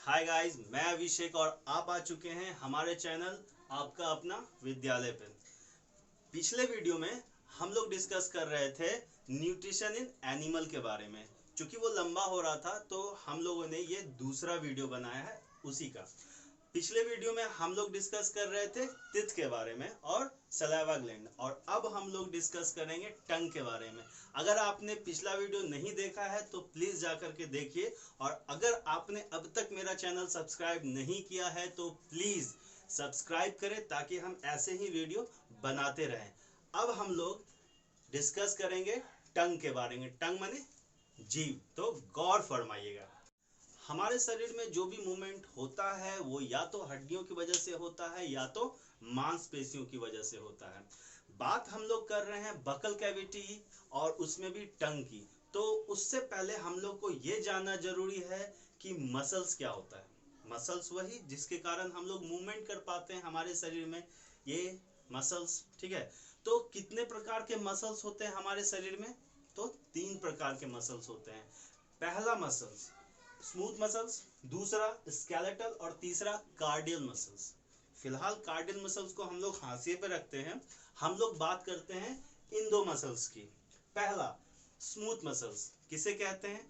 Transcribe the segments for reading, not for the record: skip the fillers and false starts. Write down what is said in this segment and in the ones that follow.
Hi guys, मैं अभिषेक और आप आ चुके हैं हमारे चैनल आपका अपना विद्यालय पे। पिछले वीडियो में हम लोग डिस्कस कर रहे थे न्यूट्रिशन इन एनिमल के बारे में। चूंकि वो लंबा हो रहा था तो हम लोगों ने ये दूसरा वीडियो बनाया है उसी का। पिछले वीडियो में हम लोग डिस्कस कर रहे थे टिथ के बारे में और सलाइवा ग्लैंड, और अब हम लोग डिस्कस करेंगे टंग के बारे में। अगर आपने पिछला वीडियो नहीं देखा है तो प्लीज जाकर के देखिए, और अगर आपने अब तक मेरा चैनल सब्सक्राइब नहीं किया है तो प्लीज सब्सक्राइब करें ताकि हम ऐसे ही वीडियो बनाते रहें। अब हम लोग डिस्कस करेंगे टंग के बारे में। टंग माने जीभ, तो गौर फरमाइएगा। हमारे शरीर में जो भी मूवमेंट होता है वो या तो हड्डियों की वजह से होता है या तो मांसपेशियों की वजह से होता है। बात हम लोग कर रहे हैं बकल कैविटी और उसमें भी टंग की। तो उससे पहले हम लोग को ये जानना जरूरी है कि मसल्स क्या होता है। मसल्स वही जिसके कारण हम लोग मूवमेंट कर पाते हैं हमारे शरीर में, ये मसल्स, ठीक है। तो कितने प्रकार के मसल्स होते हैं हमारे शरीर में? तो 3 प्रकार के मसल्स होते हैं। पहला मसल्स स्मूथ मसल्स, दूसरा स्केलेटल और तीसरा कार्डियल मसल्स। फिलहाल कार्डियल मसल्स को हम लोग हाशिए पे रखते हैं। हम लोग बात करते हैं इन 2 मसल्स की। पहला स्मूथ मसल्स किसे कहते हैं?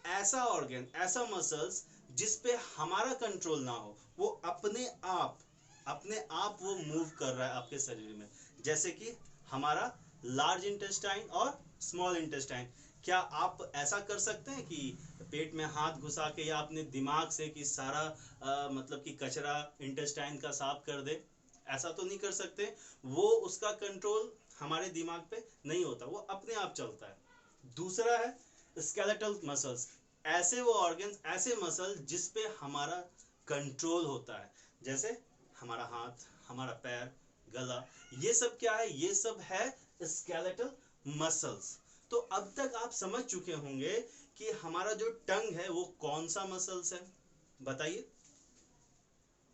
ऐसा ऑर्गन, ऐसा मसल्स जिस पे हमारा कंट्रोल ना हो, वो अपने आप वो मूव कर रहा है आपके शरीर में। जैसे कि हमारा लार्ज इंटेस्टाइन और स्मॉल इंटेस्टाइन। क्या आप ऐसा कर सकते हैं कि पेट में हाथ घुसा के या अपने दिमाग से कि सारा मतलब कि कचरा इंटेस्टाइन का साफ कर दे? ऐसा तो नहीं कर सकते। वो उसका कंट्रोल हमारे दिमाग पे नहीं होता, वो अपने आप चलता है। दूसरा है स्केलेटल मसल्स। ऐसे वो ऑर्गन्स, ऐसे मसल जिस पे हमारा कंट्रोल होता है, जैसे हमारा हाथ, हमारा पैर, गला, ये सब क्या है? ये सब है स्केलेटल मसल्स। तो अब तक आप समझ चुके होंगे कि हमारा जो टंग है वो कौन सा मसल्स है, बताइए।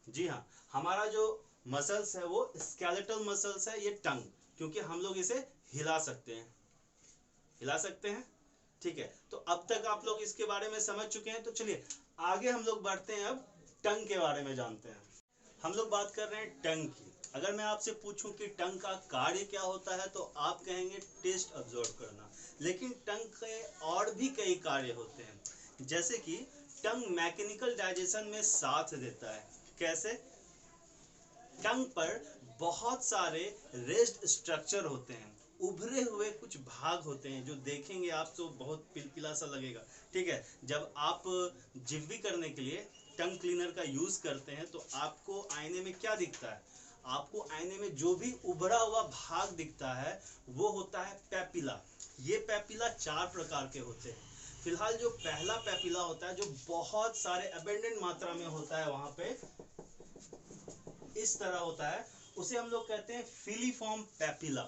जी हाँ, हमारा जो मसल्स है वो स्केलेटल मसल्स है, ये टंग, क्योंकि हम लोग इसे हिला सकते हैं, ठीक है। तो अब तक आप लोग इसके बारे में समझ चुके हैं। तो चलिए आगे हम लोग बढ़ते हैं, अब टंग के बारे में जानते हैं। हम लोग बात कर रहे हैं टंग की। अगर मैं आपसे पूछूं कि टंग का कार्य क्या होता है तो आप कहेंगे टेस्ट अब्सॉर्ब करना। लेकिन टंग के और भी कई कार्य होते हैं, जैसे कि टंग मैकेनिकल डाइजेशन में साथ देता है। कैसे? टंग पर बहुत सारे रेस्ट स्ट्रक्चर होते हैं, उभरे हुए कुछ भाग होते हैं जो देखेंगे आप तो बहुत पिलपिला सा लगेगा, ठीक है। जब आप जिह्वी करने के लिए टंग क्लीनर का यूज करते हैं तो आपको आईने में क्या दिखता है? आपको आईने में जो भी उभरा हुआ भाग दिखता है वो होता है पैपिला। ये पैपिला 4 प्रकार के होते हैं। फिलहाल जो पहला पैपिला होता है, जो बहुत सारे अबेंडेंट मात्रा में होता है, वहां पे इस तरह होता है, उसे हम लोग कहते हैं फिलीफॉर्म पैपिला।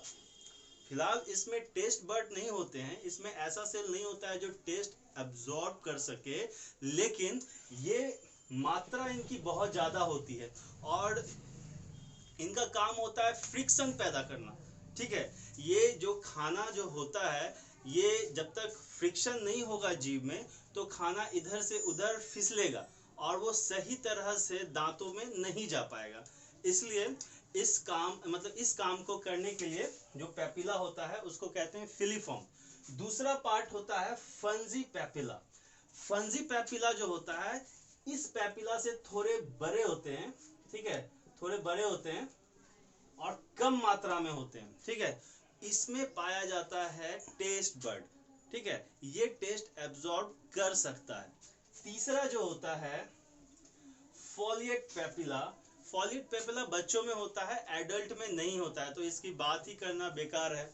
फिलहाल इसमें टेस्ट बड नहीं होते हैं, इसमें ऐसा सेल नहीं होता है जो टेस्ट अब्सॉर्ब कर सके, लेकिन ये मात्रा इनकी बहुत ज्यादा होती है और इनका काम होता है फ्रिक्शन पैदा करना, ठीक है। ये जो खाना जो होता है, ये जब तक फ्रिक्शन नहीं होगा जीभ में तो खाना इधर से उधर फिसलेगा और वो सही तरह से दांतों में नहीं जा पाएगा। इसलिए इस काम को करने के लिए जो पैपिला होता है उसको कहते हैं फिलीफॉर्म। दूसरा पार्ट होता है फंजी पैपिला। फंजी पैपिला जो होता है, इस पैपिला से थोड़े बड़े होते हैं, ठीक है, थोड़े बड़े होते हैं और कम मात्रा में होते हैं, ठीक है। इसमें पाया जाता है टेस्ट बड, ठीक है, ये टेस्ट एब्सॉर्ब कर सकता है। तीसरा जो होता है फोलिएट पैपिला। फोलिएट पैपिला बच्चों में होता है, एडल्ट में नहीं होता है, तो इसकी बात ही करना बेकार है।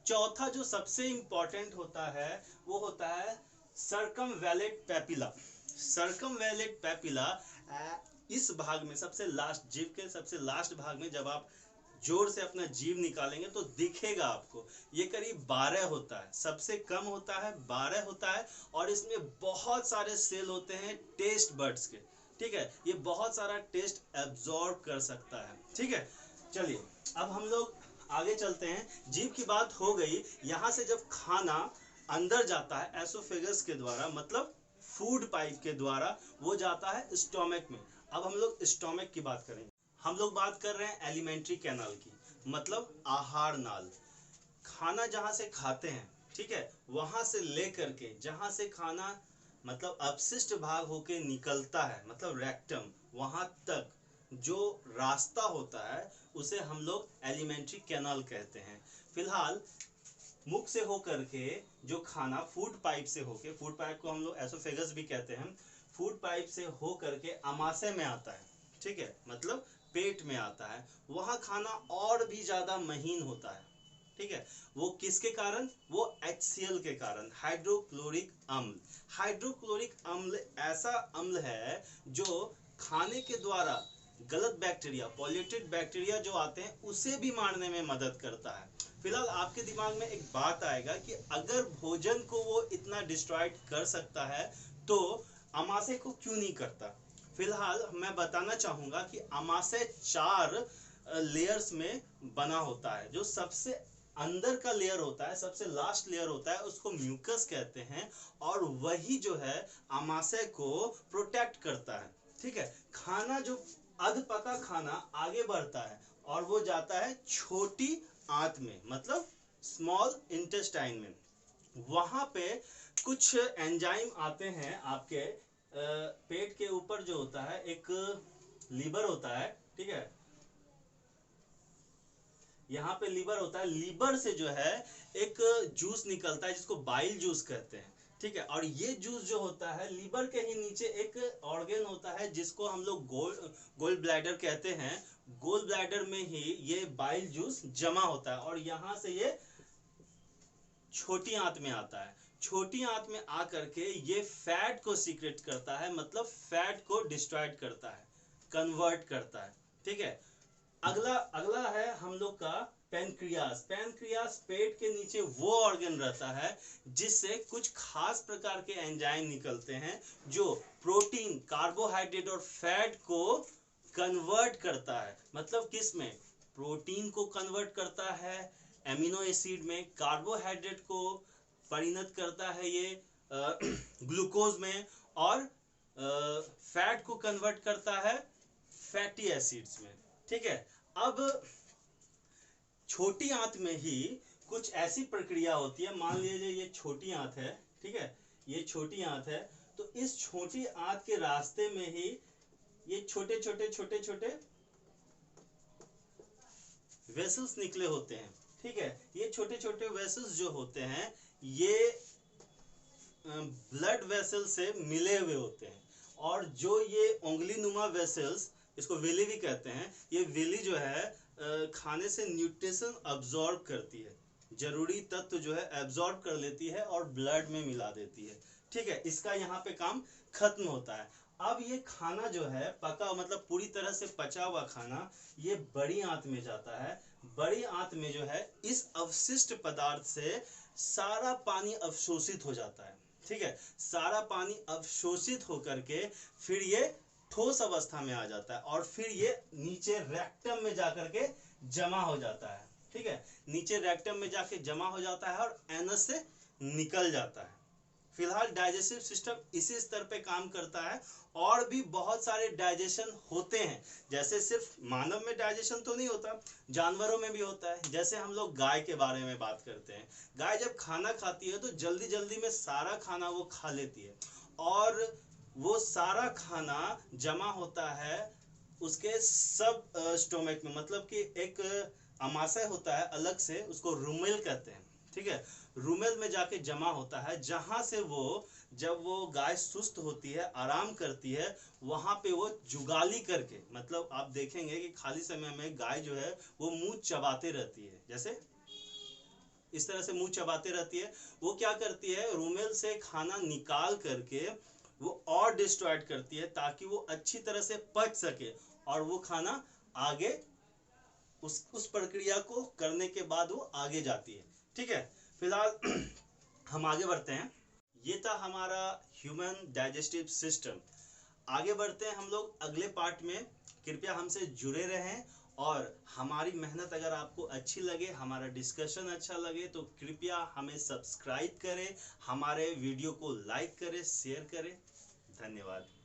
चौथा जो सबसे इंपॉर्टेंट होता है वो होता है सर्कमवैलेट पैपिला। सर्कमवैलेट पैपिला इस भाग में सबसे लास्ट, जीभ के सबसे लास्ट भाग में जब आप जोर से अपना जीभ निकालेंगे तो दिखेगा आपको, ये करीब 12 होता है, सबसे कम होता है 12 होता है, और इसमें बहुत सारे सेल होते हैं टेस्ट बड्स के, ठीक है। ये बहुत सारा टेस्ट एब्सॉर्ब कर सकता है, ठीक है। चलिए अब हम लोग आगे चलते हैं। जीभ की बात हो गई। यहाँ से जब खाना अंदर जाता है एसोफेगस के द्वारा, मतलब फूड पाइप के द्वारा वो जाता है स्टोमक में। अब हम लोग स्टोमक की बात करेंगे। हम लोग बात कर रहे हैं एलिमेंट्री कैनाल की, मतलब आहार नाल। खाना जहाँ से खाते हैं, ठीक है, वहां से लेकर के जहाँ से खाना मतलब अपशिष्ट भाग होके निकलता है, मतलब रेक्टम, वहां तक जो रास्ता होता है उसे हम लोग एलिमेंट्री कैनाल कहते हैं। फिलहाल मुख से होकर के जो खाना फूड पाइप से होके, फूड पाइप को हम लोग एसोफेगस भी कहते हैं, फूड पाइप से होकर के आमाशय में आता है, ठीक है, मतलब पेट में आता है। वहां खाना और भी ज्यादा महीन होता है, ठीक है। वो किसके कारण? वो HCl के कारण, हाइड्रोक्लोरिक अम्ल। हाइड्रोक्लोरिक अम्ल ऐसा अम्ल है जो खाने के द्वारा गलत बैक्टीरिया, पॉल्यूटेड बैक्टीरिया जो आते हैं उसे भी मारने में मदद करता है। फिलहाल आपके दिमाग में एक बात आएगा कि अगर भोजन को वो इतना डिस्ट्रॉयड कर सकता है तो आमाशय को क्यों नहीं करता? फिलहाल मैं बताना चाहूंगा कि आमाशय 4 लेयर्स में बना होता है। जो सबसे अंदर का लेयर होता है, सबसे लास्ट लेयर होता है, उसको म्यूकस कहते हैं, और वही जो है आमाशय को प्रोटेक्ट करता है, ठीक है। खाना जो अधपका खाना आगे बढ़ता है और वो जाता है छोटी आंत में, मतलब स्मॉल इंटेस्टाइन में। वहां पे कुछ एंजाइम आते हैं आपके पेट के ऊपर जो होता है, एक लीवर होता है, ठीक है, यहाँ पे लीवर होता है। लीवर से जो है एक जूस निकलता है जिसको बाइल जूस कहते हैं, ठीक है। और ये जूस जो होता है, लीवर के ही नीचे एक ऑर्गन होता है जिसको हम लोग गोल ब्लैडर कहते हैं। गोल ब्लैडर में ही ये बाइल जूस जमा होता है और यहाँ से ये छोटी आंत में आता है। छोटी आंत में आकर के ये फैट को सीक्रेट करता है, मतलब फैट को डिस्ट्रॉयड करता है, कन्वर्ट करता है, ठीक है। अगला है हम लोग का पैनक्रियास। पैनक्रियास पेट के नीचे वो ऑर्गन रहता है जिससे कुछ खास प्रकार के एंजाइम निकलते हैं जो प्रोटीन, कार्बोहाइड्रेट और फैट को कन्वर्ट करता है। मतलब किस में? प्रोटीन को कन्वर्ट करता है एमिनो एसिड में, कार्बोहाइड्रेट को परिणत करता है ये ग्लूकोज में, और फैट को कन्वर्ट करता है फैटी एसिड्स में, ठीक है। अब छोटी आंत में ही कुछ ऐसी प्रक्रिया होती है, मान लीजिए ये छोटी आंत है, ठीक है, ये छोटी आंत है, तो इस छोटी आंत के रास्ते में ही ये छोटे छोटे वेसल्स निकले होते हैं, ठीक है। ये छोटे छोटे वेसल्स जो होते हैं ये ब्लड वेसल से मिले हुए होते हैं, और जो ये उंगली नुमा वेसल्स, इसको वेली भी कहते हैं, ये वेली जो है खाने से न्यूट्रिशन अब्सॉर्ब करती है, जरूरी तत्व जो है अब्सॉर्ब कर लेती है और ब्लड में मिला देती है, ठीक है। इसका यहाँ पे काम खत्म होता है। अब ये खाना जो है पका, मतलब पूरी तरह से पचा हुआ खाना, ये बड़ी आंत में जाता है। बड़ी आंत में जो है इस अवशिष्ट पदार्थ से सारा पानी अवशोषित हो जाता है, ठीक है। सारा पानी अवशोषित होकर के फिर ये ठोस अवस्था में आ जाता है और फिर ये नीचे रेक्टम में जाकर के जमा हो जाता है, ठीक है। नीचे रेक्टम में जाके जमा हो जाता है और एनस से निकल जाता है। फिलहाल डाइजेस्टिव सिस्टम इसी स्तर पे काम करता है। और भी बहुत सारे डाइजेशन होते हैं, जैसे सिर्फ मानव में डाइजेशन तो नहीं होता, जानवरों में भी होता है। जैसे हम लोग गाय के बारे में बात करते हैं, गाय जब खाना खाती है तो जल्दी जल्दी में सारा खाना वो खा लेती है, और वो सारा खाना जमा होता है उसके सब स्टोमक में, मतलब कि एक अमाशय होता है अलग से, उसको रूमेल कहते हैं, ठीक है। रूमेल में जाके जमा होता है, जहां से वो जब वो गाय सुस्त होती है, आराम करती है, वहां पे वो जुगाली करके, मतलब आप देखेंगे कि खाली समय में गाय जो है वो मुंह चबाते रहती है, जैसे इस तरह से मुंह चबाते रहती है। वो क्या करती है, रूमेल से खाना निकाल करके वो और डिस्ट्रॉयड करती है ताकि वो अच्छी तरह से पच सके, और वो खाना आगे उस प्रक्रिया को करने के बाद वो आगे जाती है, ठीक है। फिलहाल हम आगे बढ़ते हैं। ये था हमारा ह्यूमन डाइजेस्टिव सिस्टम। आगे बढ़ते हैं हम लोग अगले पार्ट में। कृपया हमसे जुड़े रहें और हमारी मेहनत अगर आपको अच्छी लगे, हमारा डिस्कशन अच्छा लगे, तो कृपया हमें सब्सक्राइब करें, हमारे वीडियो को लाइक करें, शेयर करें। धन्यवाद।